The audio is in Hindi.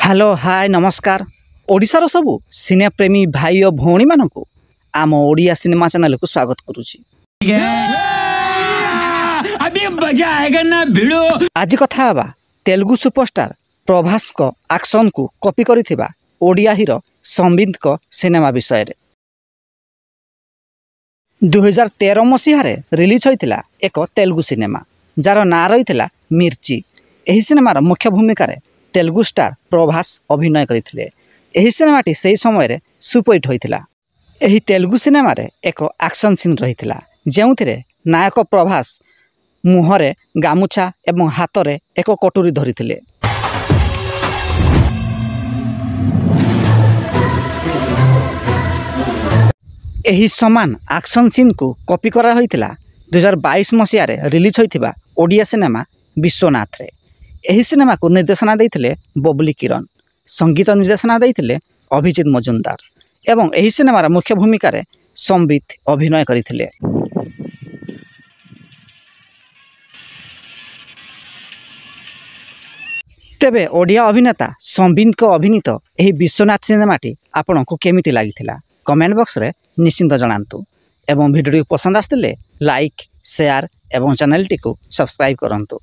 हेलो हाय नमस्कार ओडिशार सबु सिने प्रेमी भाई और भौणी मानक आम ओडिया सिनेमा चैनल को स्वागत करुछि। अभी मजा आएगा ना भिड़ो। आज कथा हवा तेलुगु सुपरस्टार प्रभास को एक्शन को कॉपी करिथिबा ओडिया हीरो संबित को सिनेमा विषय रे 2013 मसीह रिलीज होइतिला एक तेलुगु सिनेमा जार ना रहितिला मिर्ची। एही सिनेमार मुख्य भूमिका रे तेलुगु स्टार प्रभास अभिनय करथिले। एही सिनेमाटी सेही समय रे सुपरहिट होइतिला। एही तेलुगु सिनेमा रे एक एक्शन सीन रहितिला जेउथिरे नायक प्रभास मुहरे गामुछा एवं हाथ रे एक कटोरी धरिथिले। एही समान एक्शन सीन को कॉपी करा होइतिला 2022 मसीह रे रिलीज होइतिबा ओडिया सिनेमा विश्वनाथ रे। एही सिनेमा को निर्देशना देइथिले बबली किरण, संगीत निर्देशना देइथिले अभिजीत मजुमदार एवं एही सिनेमार मुख्य भूमिका रे संबित अभिनय करथिले। तेबे ओडिया अभिनेता संबित को अभिनीत एही विश्वनाथ सिनेमाटी आपनको केमिति लागिथिला कमेंट बॉक्स रे निश्चिंत जणांतु एवं वीडियो पसंद आस्तिले लाइक शेयर एवं चैनल टी को सब्सक्राइब करंतु।